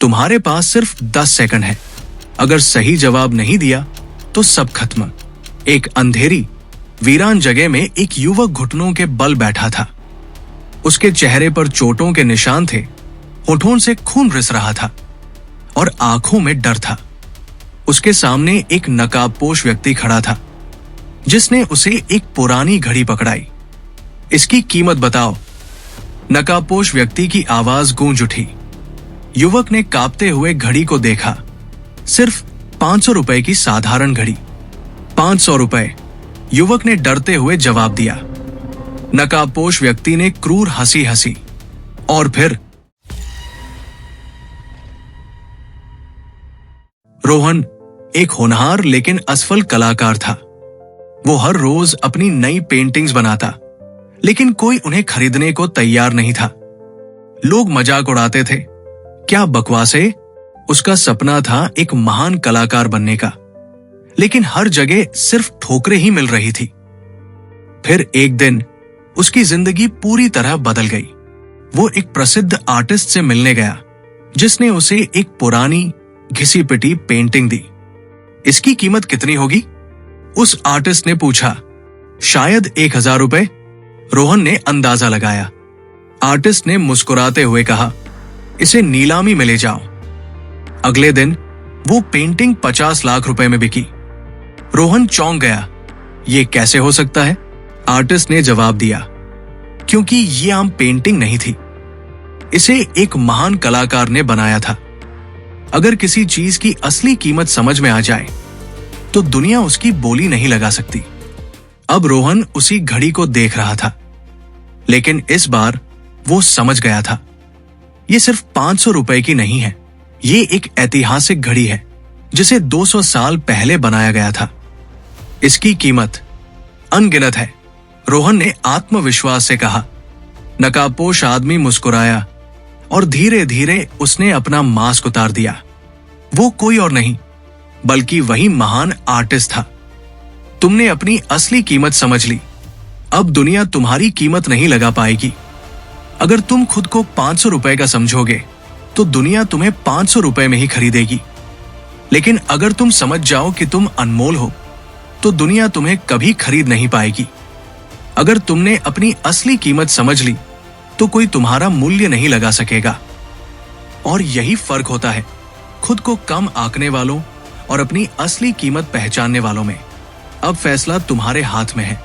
तुम्हारे पास सिर्फ 10 सेकंड है। अगर सही जवाब नहीं दिया तो सब खत्म। एक अंधेरी वीरान जगह में एक युवक घुटनों के बल बैठा था। उसके चेहरे पर चोटों के निशान थे, होठों से खून रिस रहा था और आंखों में डर था। उसके सामने एक नकाबपोश व्यक्ति खड़ा था जिसने उसे एक पुरानी घड़ी पकड़ाई। इसकी कीमत बताओ। नकाबपोश व्यक्ति की आवाज गूंज उठी। युवक ने कांपते हुए घड़ी को देखा। सिर्फ 500 रुपए की साधारण घड़ी। 500 रुपए, युवक ने डरते हुए जवाब दिया। नकाबपोश व्यक्ति ने क्रूर हंसी हंसी और फिर रोहन एक होनहार लेकिन असफल कलाकार था। वो हर रोज अपनी नई पेंटिंग्स बनाता, लेकिन कोई उन्हें खरीदने को तैयार नहीं था। लोग मजाक उड़ाते थे, क्या बकवास है। उसका सपना था एक महान कलाकार बनने का, लेकिन हर जगह सिर्फ ठोकरें ही मिल रही थी। फिर एक दिन उसकी जिंदगी पूरी तरह बदल गई। वो एक प्रसिद्ध आर्टिस्ट से मिलने गया जिसने उसे एक पुरानी घिसी पिटी पेंटिंग दी। इसकी कीमत कितनी होगी? उस आर्टिस्ट ने पूछा। शायद 1000 रुपए, रोहन ने अंदाजा लगाया। आर्टिस्ट ने मुस्कुराते हुए कहा, इसे नीलामी में ले जाओ। अगले दिन वो पेंटिंग 50 लाख रुपए में बिकी। रोहन चौंक गया। ये कैसे हो सकता है? आर्टिस्ट ने जवाब दिया, क्योंकि ये आम पेंटिंग नहीं थी, इसे एक महान कलाकार ने बनाया था। अगर किसी चीज की असली कीमत समझ में आ जाए तो दुनिया उसकी बोली नहीं लगा सकती। अब रोहन उसी घड़ी को देख रहा था, लेकिन इस बार वो समझ गया था। ये सिर्फ 500 रुपए की नहीं है, ये एक ऐतिहासिक घड़ी है जिसे 200 साल पहले बनाया गया था। इसकी कीमत अनगिनत है, रोहन ने आत्मविश्वास से कहा। नकाबपोश आदमी मुस्कुराया और धीरे धीरे उसने अपना मास्क उतार दिया। वो कोई और नहीं बल्कि वही महान आर्टिस्ट था। तुमने अपनी असली कीमत समझ ली। अब दुनिया तुम्हारी कीमत नहीं लगा पाएगी। अगर तुम खुद को 500 रुपए का समझोगे तो दुनिया तुम्हें 500 रुपए में ही खरीदेगी। लेकिन अगर तुम समझ जाओ कि तुम अनमोल हो तो दुनिया तुम्हें कभी खरीद नहीं पाएगी। अगर तुमने अपनी असली कीमत समझ ली तो कोई तुम्हारा मूल्य नहीं लगा सकेगा। और यही फर्क होता है खुद को कम आंकने वालों और अपनी असली कीमत पहचानने वालों में। अब फैसला तुम्हारे हाथ में है।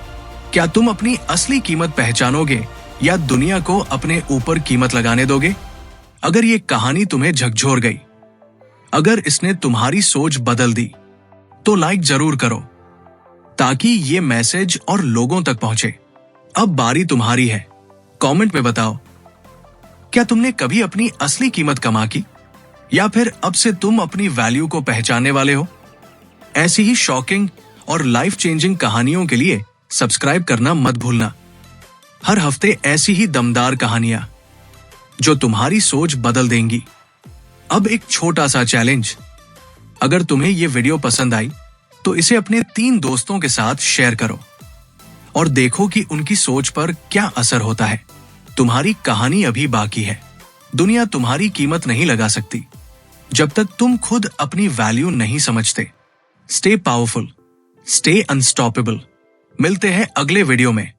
क्या तुम अपनी असली कीमत पहचानोगे या दुनिया को अपने ऊपर कीमत लगाने दोगे? अगर ये कहानी तुम्हें झकझोर गई, अगर इसने तुम्हारी सोच बदल दी, तो लाइक जरूर करो ताकि ये मैसेज और लोगों तक पहुंचे। अब बारी तुम्हारी है। कमेंट में बताओ, क्या तुमने कभी अपनी असली कीमत कमा की, या फिर अब से तुम अपनी वैल्यू को पहचानने वाले हो? ऐसी ही शॉकिंग और लाइफ चेंजिंग कहानियों के लिए सब्सक्राइब करना मत भूलना। हर हफ्ते ऐसी ही दमदार कहानियां जो तुम्हारी सोच बदल देंगी। अब एक छोटा सा चैलेंज। अगर तुम्हें यह वीडियो पसंद आई तो इसे अपने 3 दोस्तों के साथ शेयर करो और देखो कि उनकी सोच पर क्या असर होता है। तुम्हारी कहानी अभी बाकी है। दुनिया तुम्हारी कीमत नहीं लगा सकती जब तक तुम खुद अपनी वैल्यू नहीं समझते। Stay powerful, stay unstoppable. मिलते हैं अगले वीडियो में।